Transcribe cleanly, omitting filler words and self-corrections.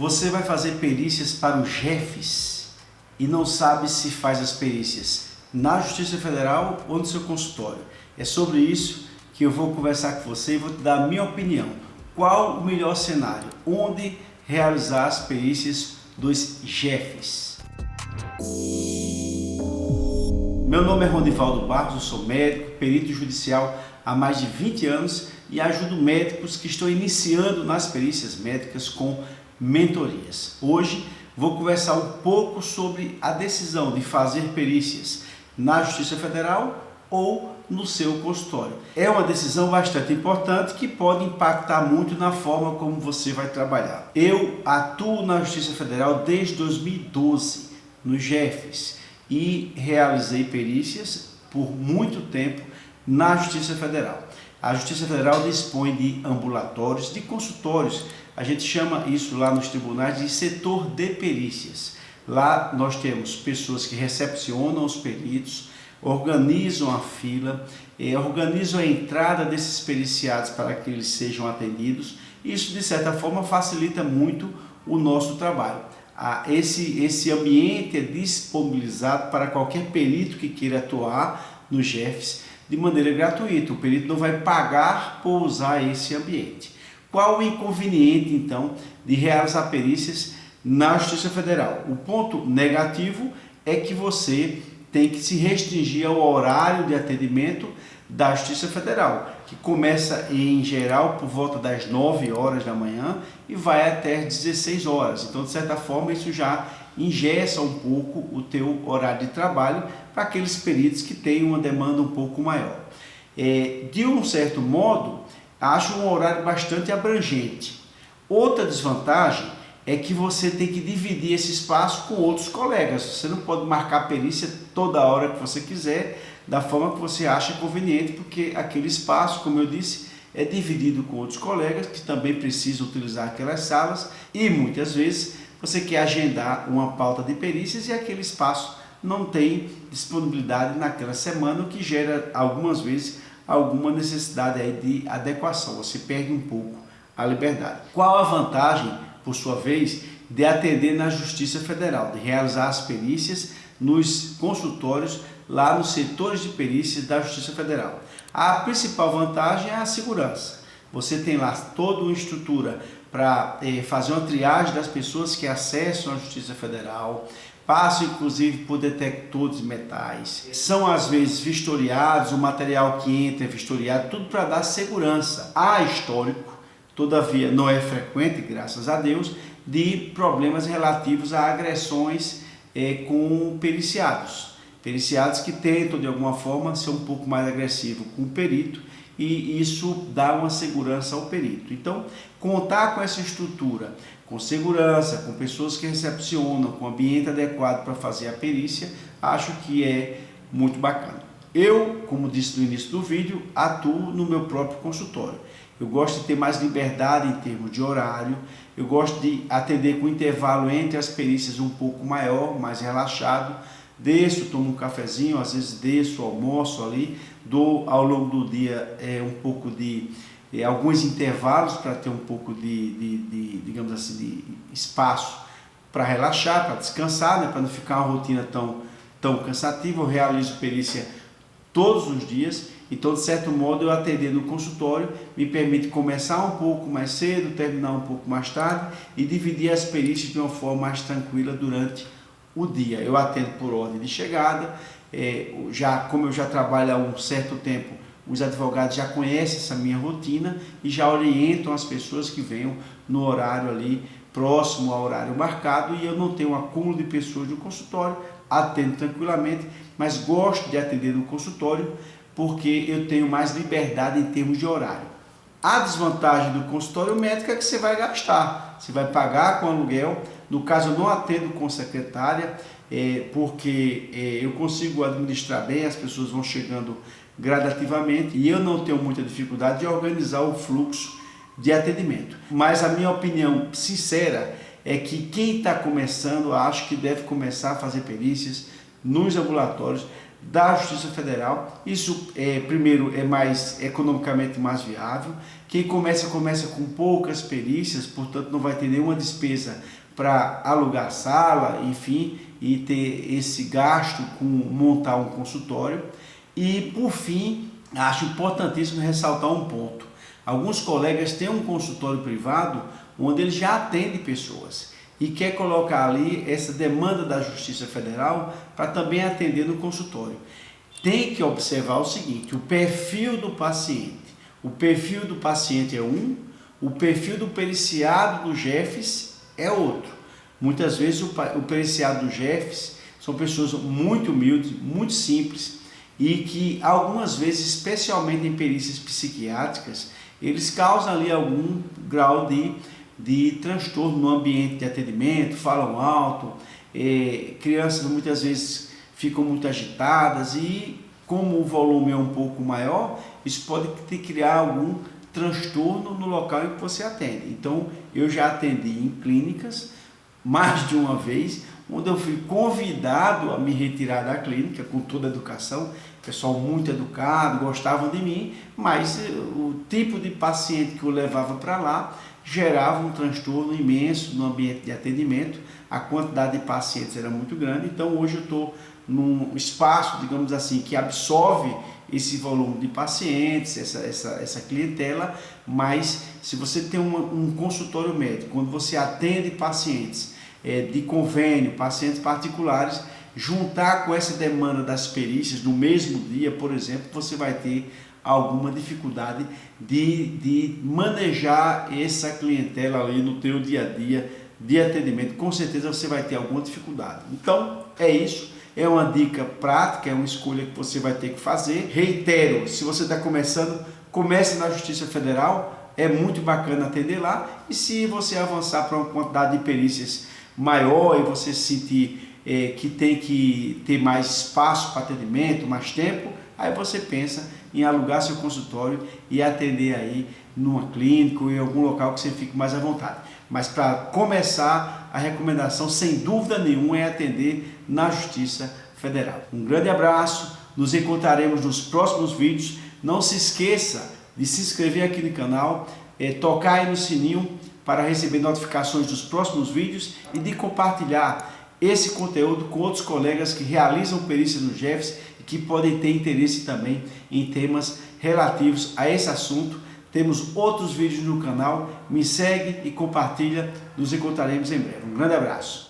Você vai fazer perícias para o Jefes e não sabe se faz as perícias na Justiça Federal ou no seu consultório. É sobre isso que eu vou conversar com você e vou te dar a minha opinião. Qual o melhor cenário? Onde realizar as perícias dos Jefes? Meu nome é Ronivaldo Barros, eu sou médico, perito judicial há mais de 20 anos e ajudo médicos que estão iniciando nas perícias médicas com mentorias. Hoje vou conversar um pouco sobre a decisão de fazer perícias na Justiça Federal ou no seu consultório. É uma decisão bastante importante que pode impactar muito na forma como você vai trabalhar. Eu atuo na Justiça Federal desde 2012 no Jefes e realizei perícias por muito tempo na Justiça Federal. A Justiça Federal dispõe de ambulatórios, de consultórios. A gente chama isso lá nos tribunais de setor de perícias. Lá nós temos pessoas que recepcionam os peritos, organizam a fila, organizam a entrada desses periciados para que eles sejam atendidos. Isso, de certa forma, facilita muito o nosso trabalho. Esse ambiente é disponibilizado para qualquer perito que queira atuar no Jefes de maneira gratuita. O perito não vai pagar por usar esse ambiente. Qual o inconveniente, então, de realizar perícias na Justiça Federal? O ponto negativo é que você tem que se restringir ao horário de atendimento da Justiça Federal, que começa em geral por volta das 9 horas da manhã e vai até as 16 horas. Então, de certa forma, isso já engessa um pouco o teu horário de trabalho para aqueles peritos que têm uma demanda um pouco maior. De um certo modo, acho um horário bastante abrangente. Outra desvantagem é que você tem que dividir esse espaço com outros colegas. Você não pode marcar perícia toda hora que você quiser, da forma que você acha conveniente, porque aquele espaço, como eu disse, é dividido com outros colegas que também precisam utilizar aquelas salas e muitas vezes você quer agendar uma pauta de perícias e aquele espaço não tem disponibilidade naquela semana, o que gera algumas vezes alguma necessidade aí de adequação. Você perde um pouco a liberdade. Qual a vantagem, por sua vez, de atender na Justiça Federal, de realizar as perícias nos consultórios lá nos setores de perícias da Justiça Federal? A principal vantagem é a segurança. Você tem lá toda uma estrutura para fazer uma triagem das pessoas que acessam a Justiça Federal, passam inclusive por detectores de metais, são às vezes vistoriados, o material que entra é vistoriado, tudo para dar segurança. Há histórico, todavia não é frequente, graças a Deus, de problemas relativos a agressões com periciados. Periciados que tentam de alguma forma ser um pouco mais agressivo com o perito e isso dá uma segurança ao perito. Então, contar com essa estrutura, com segurança, com pessoas que recepcionam, com ambiente adequado para fazer a perícia, acho que é muito bacana. Eu, como disse no início do vídeo, atuo no meu próprio consultório. Eu gosto de ter mais liberdade em termos de horário, eu gosto de atender com intervalo entre as perícias um pouco maior, mais relaxado. Desço, tomo um cafezinho, às vezes desço, almoço ali, dou ao longo do dia um pouco de alguns intervalos para ter um pouco digamos assim, de espaço para relaxar, para descansar, né, para não ficar uma rotina tão cansativa. Eu realizo perícia todos os dias, então de certo modo eu atender no consultório me permite começar um pouco mais cedo, terminar um pouco mais tarde e dividir as perícias de uma forma mais tranquila durante o dia. Eu atendo por ordem de chegada, como eu já trabalho há um certo tempo, os advogados já conhecem essa minha rotina e já orientam as pessoas que venham no horário ali próximo ao horário marcado e eu não tenho um acúmulo de pessoas no consultório, atendo tranquilamente, mas gosto de atender no consultório porque eu tenho mais liberdade em termos de horário. A desvantagem do consultório médico é que você vai gastar, você vai pagar com aluguel. No caso, eu não atendo com secretária, porque eu consigo administrar bem, as pessoas vão chegando gradativamente e eu não tenho muita dificuldade de organizar o fluxo de atendimento. Mas a minha opinião sincera é que quem está começando, acho que deve começar a fazer perícias nos ambulatórios da Justiça Federal. Isso, primeiro, é mais economicamente mais viável. Quem começa com poucas perícias, portanto não vai ter nenhuma despesa para alugar sala, enfim, e ter esse gasto com montar um consultório. E, por fim, acho importantíssimo ressaltar um ponto. Alguns colegas têm um consultório privado onde ele já atende pessoas e quer colocar ali essa demanda da Justiça Federal para também atender no consultório. Tem que observar o seguinte: o perfil do paciente. O perfil do paciente é um, o perfil do periciado do JEFES é outro. Muitas vezes o periciado do JEFES são pessoas muito humildes, muito simples e que algumas vezes, especialmente em perícias psiquiátricas, eles causam ali algum grau de transtorno no ambiente de atendimento, falam alto, crianças muitas vezes ficam muito agitadas e, como o volume é um pouco maior, isso pode criar algum transtorno no local em que você atende. Então, eu já atendi em clínicas mais de uma vez, onde eu fui convidado a me retirar da clínica com toda a educação, pessoal muito educado, gostavam de mim, mas o tipo de paciente que eu levava para lá gerava um transtorno imenso no ambiente de atendimento, a quantidade de pacientes era muito grande. Então hoje eu estou num espaço, digamos assim, que absorve esse volume de pacientes, essa clientela, mas se você tem um consultório médico, quando você atende pacientes de convênio, pacientes particulares, juntar com essa demanda das perícias no mesmo dia, por exemplo, você vai ter alguma dificuldade de manejar essa clientela ali no teu dia a dia de atendimento. Com certeza você vai ter alguma dificuldade. Então é isso, é uma dica prática, é uma escolha que você vai ter que fazer. Reitero, se você está começando, comece na Justiça Federal, é muito bacana atender lá, e se você avançar para uma quantidade de perícias maior e você sentir que tem que ter mais espaço para atendimento, mais tempo, aí você pensa em alugar seu consultório e atender aí numa clínica ou em algum local que você fique mais à vontade. Mas para começar, a recomendação sem dúvida nenhuma é atender na Justiça Federal. Um grande abraço, nos encontraremos nos próximos vídeos. Não se esqueça de se inscrever aqui no canal, tocar aí no sininho para receber notificações dos próximos vídeos e de compartilhar esse conteúdo com outros colegas que realizam perícias no JEFES e que podem ter interesse também em temas relativos a esse assunto. Temos outros vídeos no canal, me segue e compartilha, nos encontraremos em breve. Um grande abraço.